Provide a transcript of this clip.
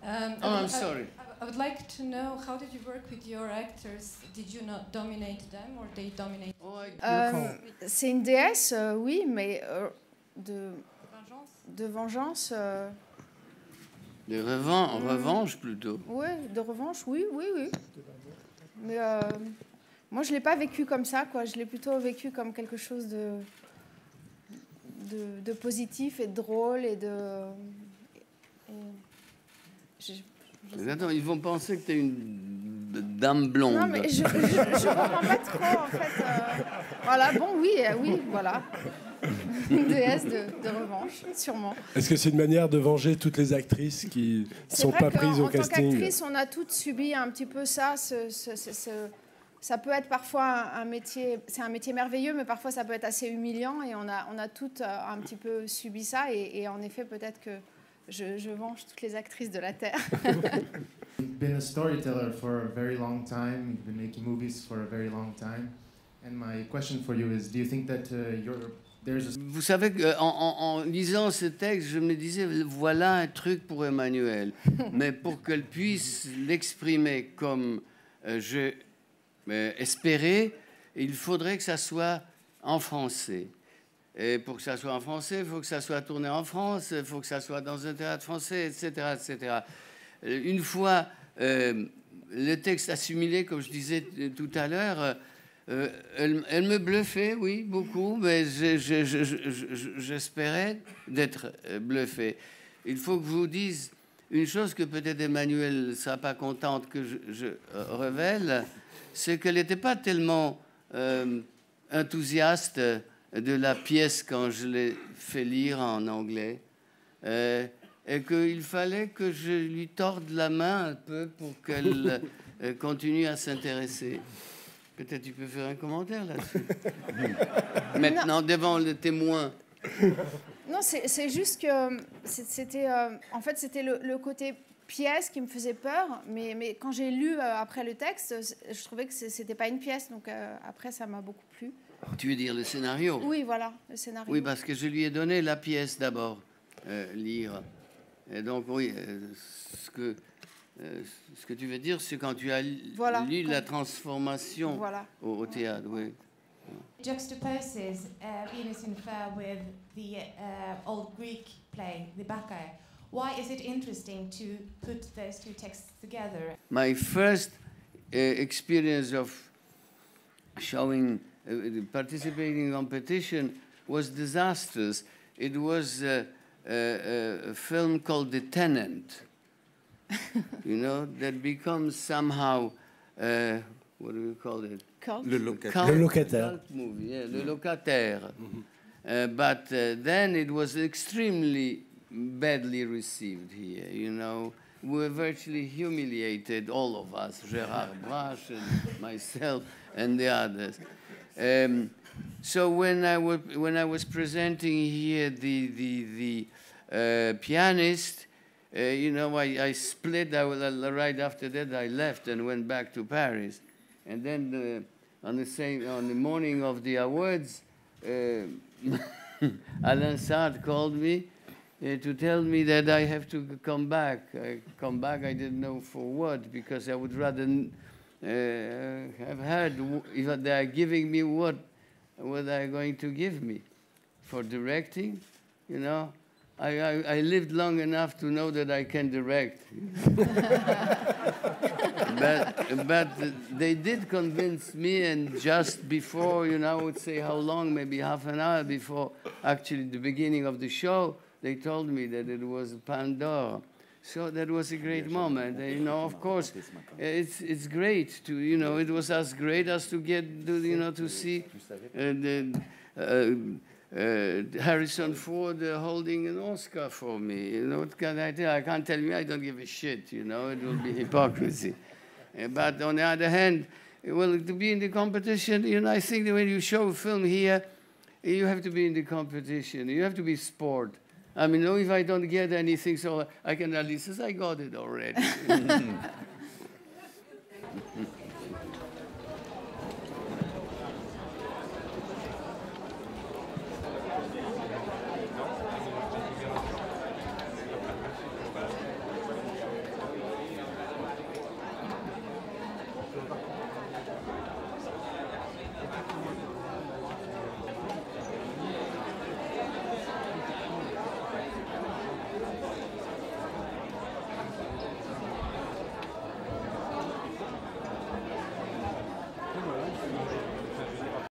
I'm sorry. I would like to know, how did you work with your actors? Did you not dominate them or they dominate? C'est une déesse, oui, mais de vengeance. De revanche plutôt. Oui, de revanche, oui. Mais moi, je ne l'ai pas vécu comme ça, quoi. Je l'ai plutôt vécu comme quelque chose de positif et de drôle et de... Attends, ils vont penser que tu es une dame blonde. Non, mais je comprends pas trop, en fait. Voilà, bon, oui, voilà. Une déesse de revanche, sûrement. Est-ce que c'est une manière de venger toutes les actrices qui ne sont pas prises au casting? En tant qu'actrice, on a toutes subi un petit peu ça. Ça peut être parfois un métier, c'est un métier merveilleux, mais parfois ça peut être assez humiliant. Et on a toutes un petit peu subi ça. Et en effet, peut-être que je venge toutes les actrices de la Terre. You've been a storyteller for a very long time. You've been making movies for a very long time. And my question for you is, do you think that Vous savez qu'en lisant ce texte, je me disais, voilà un truc pour Emmanuelle. Mais pour qu'elle puisse l'exprimer comme je espérais, il faudrait que ça soit en français. Et pour que ça soit en français, il faut que ça soit tourné en France, il faut que ça soit dans un théâtre français, etc., etc. Une fois le texte assimilé, comme je disais tout à l'heure, elle me bluffait, oui, beaucoup, mais j'espérais d'être bluffé. Il faut que je vous dise une chose que peut-être Emmanuelle ne sera pas contente que je révèle, c'est qu'elle n'était pas tellement enthousiaste de la pièce quand je l'ai fait lire en anglais, et qu'il fallait que je lui torde la main un peu pour qu'elle continue à s'intéresser. Peut-être tu peux faire un commentaire là-dessus. Maintenant, devant le témoin. Non, c'est juste que c'était en fait, c'était le côté pièce qui me faisait peur, mais quand j'ai lu après le texte, je trouvais que c'était pas une pièce, donc après ça m'a beaucoup plu. Tu veux dire le scénario? Oui, voilà, le scénario. Oui, parce que je lui ai donné la pièce d'abord, lire. Et donc, oui, ce que tu veux dire, c'est quand tu as lu la transformation au théâtre, oui. Juxtaposes Venus in Fur with the old Greek play, the Bacchae. Why is it interesting to put those two texts together? My first experience of participating in competition was disastrous. It was a film called The Tenant, you know, that becomes somehow, what do you call it? Le locataire. Movie, yeah, Le Locataire. But then it was extremely badly received here, you know. We were virtually humiliated, all of us, Gérard Brache and myself and the others. So when I was presenting here the pianist, you know, I split. Right after that, I left and went back to Paris, and then on the morning of the awards, Alain Sade called me to tell me that I have to come back. I didn't know for what, because I would rather have heard if they are giving me what they're going to give me for directing. You know, I lived long enough to know that I can direct. but they did convince me, and just before, you know, I would say how long, maybe half an hour before actually the beginning of the show, they told me that it was Palme d'Or. So that was a great moment. You know, of course, it's great to, you know, it was as great as to get, you know, to see Harrison Ford holding an Oscar for me. You know, what can I tell? I can't tell you I don't give a shit, you know, it will be hypocrisy. But on the other hand, well, to be in the competition, you know, I think that when you show a film here, you have to be in the competition. You have to be sport. I mean, if I don't get anything, so I can at least say I got it already.